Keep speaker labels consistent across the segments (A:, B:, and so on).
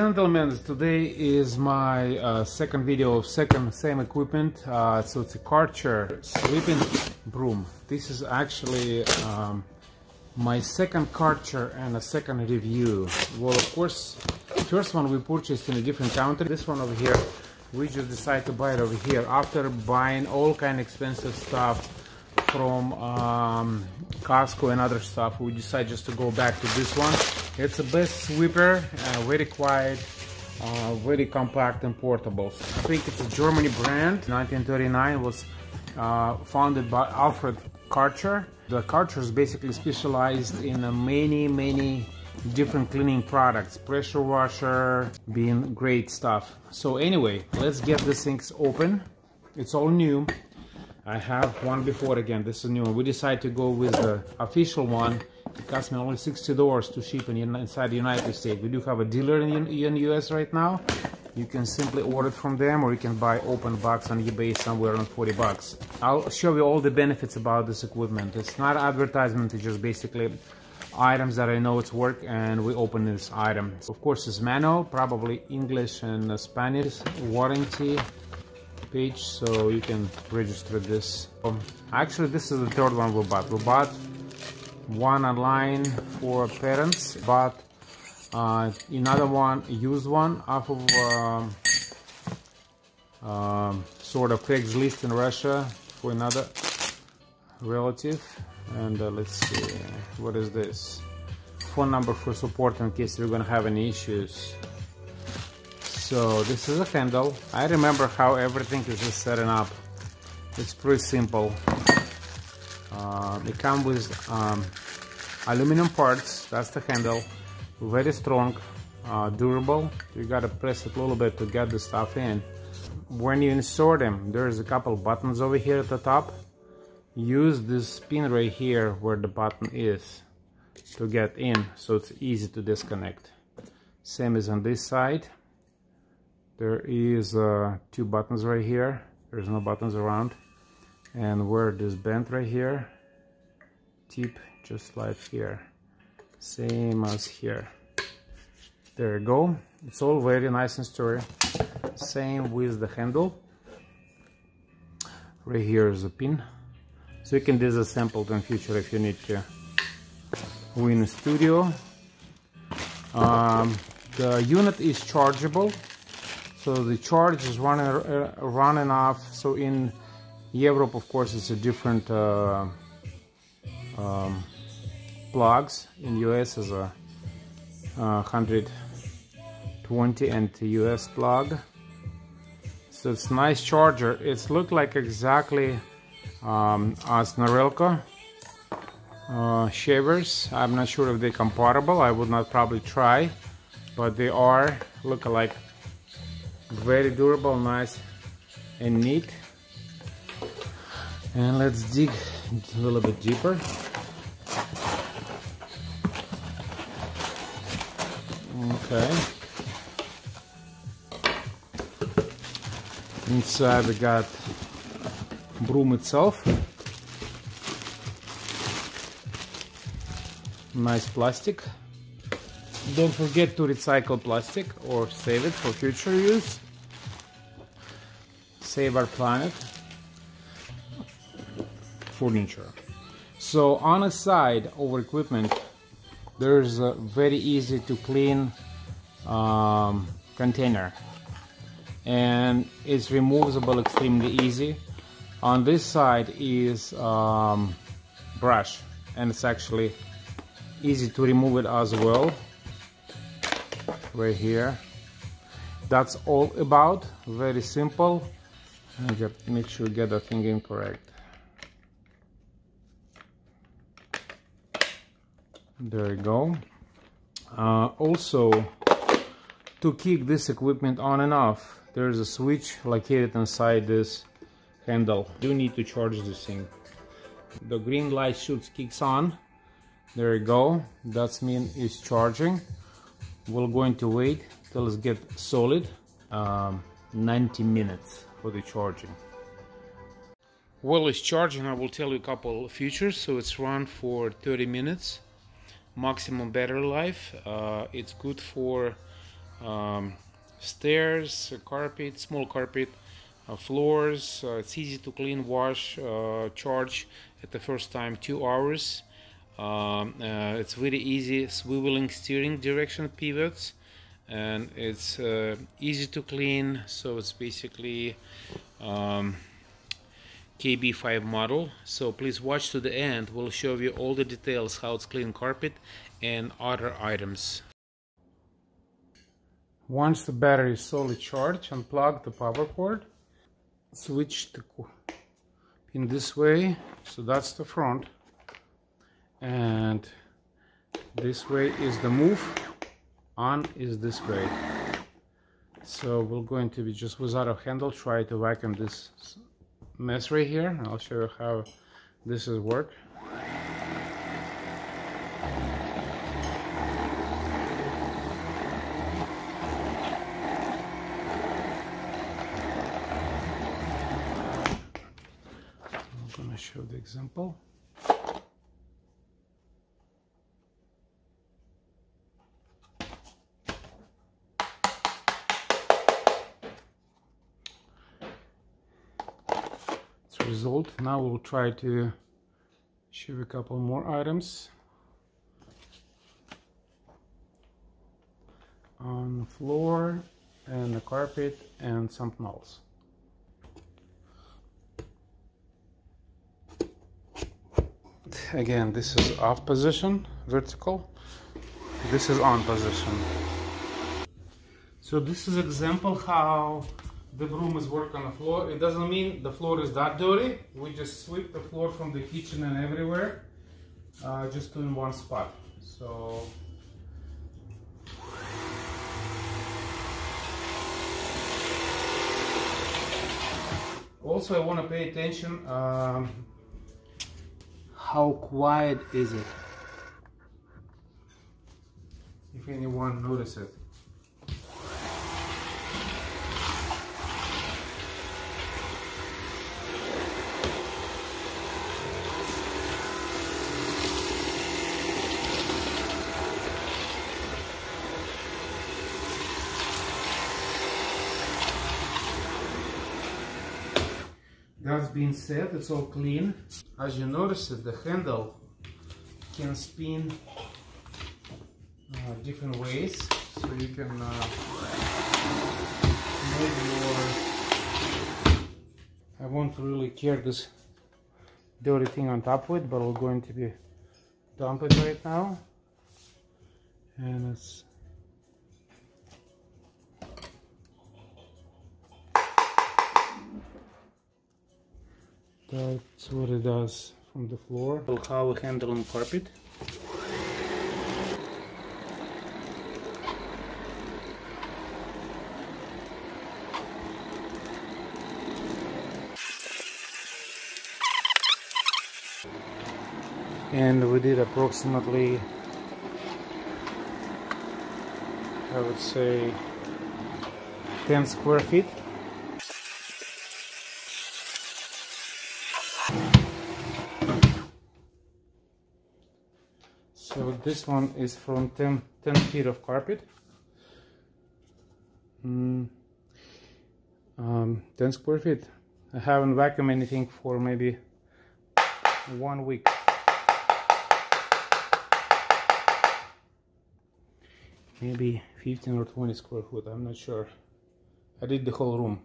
A: gentlemen, today is my second video of same equipment. So it's a Karcher sweeping broom. This is actually my second Karcher and a second review. Well, of course, first one we purchased in a different country. This one over here, we just decided to buy it over here after buying all kind of expensive stuff from Costco and other stuff. We decided just to go back to this one. It's the best sweeper, very quiet, very compact and portable. I think it's a Germany brand. 1939 was founded by Alfred Karcher. The Karcher is basically specialized in many different cleaning products. Pressure washer being great stuff. So anyway, let's get these things open. It's all new. I have one before. Again, this is a new one. We decided to go with the official one. It cost me only $60 to ship inside the United States. We do have a dealer in the US right now. You can simply order it from them, or you can buy open box on eBay somewhere around 40 bucks. I'll show you all the benefits about this equipment. It's not advertisement, it's just basically items that I know it's work, and we open this item. Of course, it's manual, probably English and Spanish, warranty page, so you can register this. Actually, this is the third one we bought. We bought one online for parents, bought another one, used one off of sort of Craigslist in Russia for another relative. And let's see, what is this? Phone number for support in case you're gonna have any issues. So this is a handle. I remember how everything is just setting up. It's pretty simple. It comes with aluminum parts. That's the handle. Very strong, durable. You gotta press it a little bit to get the stuff in. When you insert them, there's a couple buttons over here at the top. Use this pin right here where the button is to get in, so it's easy to disconnect. Same as on this side. There is two buttons right here. There's no buttons around. And where this bent right here, tip just like here, same as here. There you go. It's all very nice and sturdy. Same with the handle. Right here is a pin, so you can disassemble it in future if you need to. We're in a studio. The unit is chargeable, so the charge is running off. So in Europe, of course, it's a different plugs. In US is a 120 and US plug. So it's a nice charger. It's look like exactly as Norelco shavers. I'm not sure if they're compatible. I would not probably try, but they are look alike. Very durable, nice and neat. And let's dig a little bit deeper. Okay. Inside we got broom itself. Nice plastic. Don't forget to recycle plastic or save it for future use. Save our planet. Furniture. So on the side of equipment, there's a very easy to clean container, and it's removable extremely easy. On this side is brush, and it's actually easy to remove it as well. Right here. That's all about. Very simple. Make sure you get the thing in correct. There you go. Also, to kick this equipment on and off, there's a switch located inside this handle. You need to charge this thing. The green light shoots, kicks on. There you go. That means it's charging. We're going to wait till it gets solid. 90 minutes for the charging. While it's charging, I will tell you a couple features. So it's run for 30 minutes. Maximum battery life. It's good for stairs, carpet, small carpet, floors. It's easy to clean, wash, charge at the first time 2 hours. It's very easy swiveling steering direction pivots, and it's easy to clean. So it's basically KB5 model. So please watch to the end. We'll show you all the details how it's clean carpet and other items. Once the battery is fully charged, unplug the power cord, switch the in this way. So that's the front, and this way is the move, on is this way. So we're going to be just without a handle try to vacuum this mess right here, and I'll show you how this is work. I'm gonna show the example. Result. Now we'll try to show a couple more items on the floor and the carpet and something else. Again, this is off position, vertical. This is on position. So this is example how the broom is work on the floor. It doesn't mean the floor is that dirty. We just sweep the floor from the kitchen and everywhere, just in one spot. So also I want to pay attention how quiet is it, if anyone notices it. That being said, it's all clean. As you notice, the handle can spin different ways, so you can move your... I won't really care this dirty thing on top of it, but we're going to be dump it right now, and it's that's what it does from the floor. How we handle on carpet. And we did approximately, I would say, 10 square feet. So this one is from 10 feet of carpet. 10 square feet. I haven't vacuumed anything for maybe 1 week. Maybe 15 or 20 square foot, I'm not sure. I did the whole room.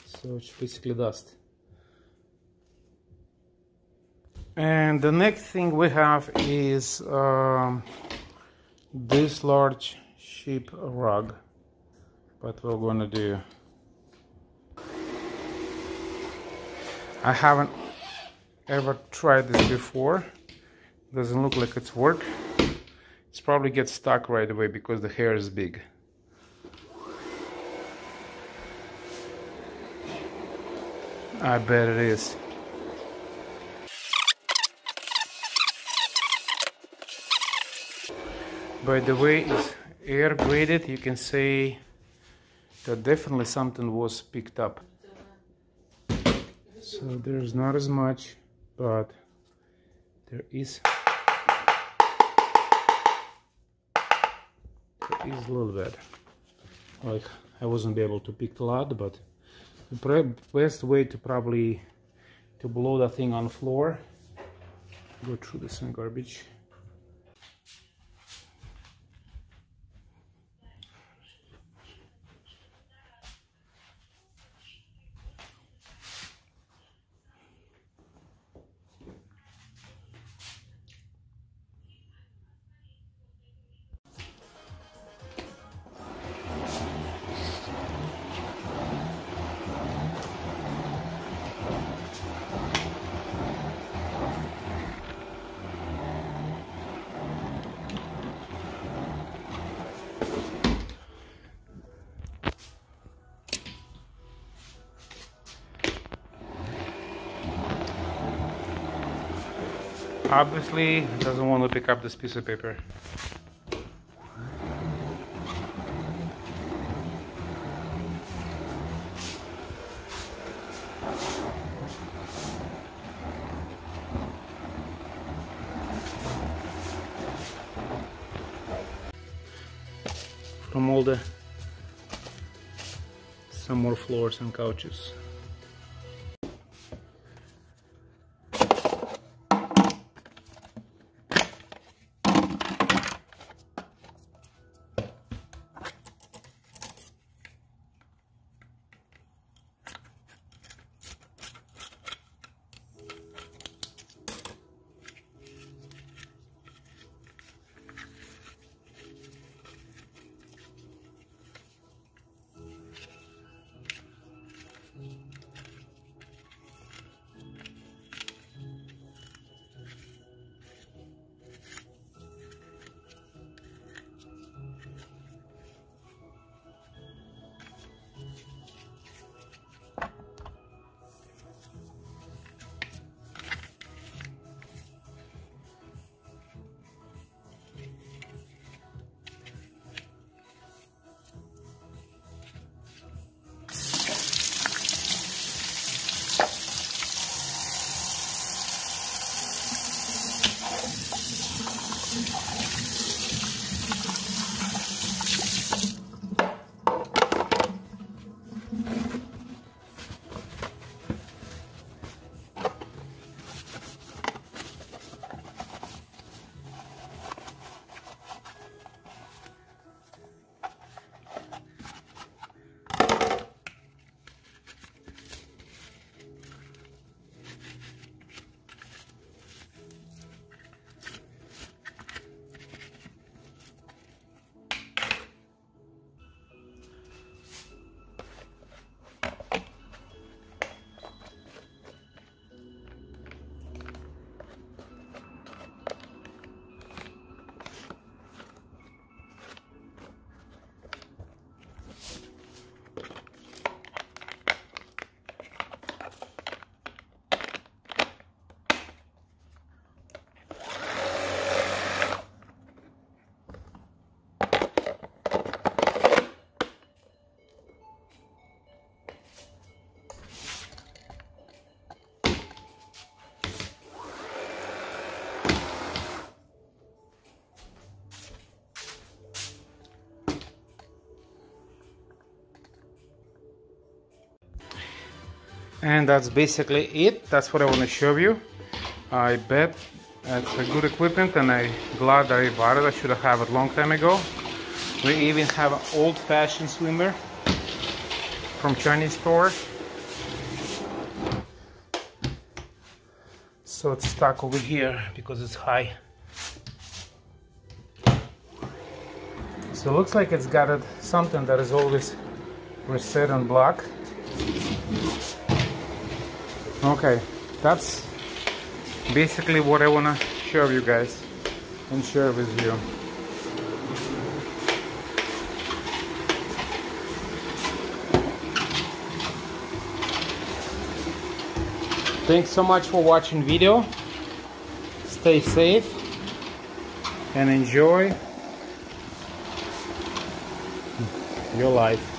A: So it's basically dust. And the next thing we have is this large sheep rug. What we're gonna do. I haven't ever tried this before. Doesn't look like it's work. It's probably gets stuck right away because the hair is big. I bet it is. By the way, it's air graded. You can say that definitely something was picked up. So there's not as much, but there is. is a little bit like I wasn't able to pick a lot, but the best way to probably to blow that thing on the floor, go through this and garbage. Obviously doesn't want to pick up this piece of paper. From all the some more floors and couches. And that's basically it. That's what I want to show you. I bet it's a good equipment, and I'm glad that I bought it. I should have it a long time ago. We even have an old-fashioned swimmer from Chinese store. So it's stuck over here because it's high. So it looks like it's got something that is always reset and block. Okay, that's basically what I want to show you guys and share with you. Thanks so much for watching video. Stay safe and enjoy your life.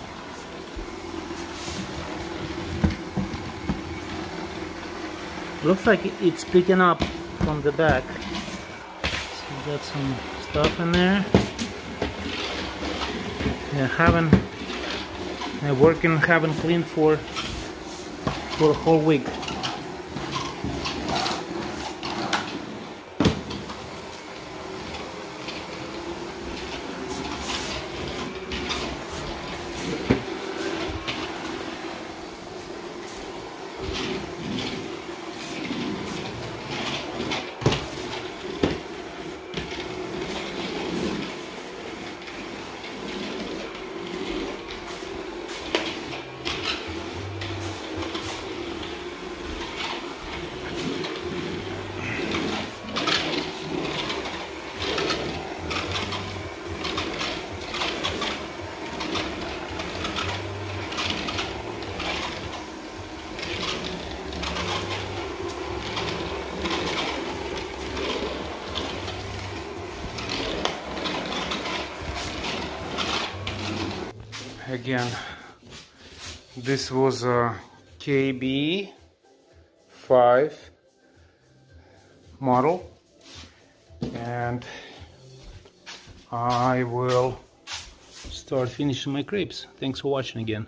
A: Looks like it's picking up from the back. So we got some stuff in there. haven't cleaned for a whole week. Again, this was a KB5 model, and I will start finishing my crepes. Thanks for watching again.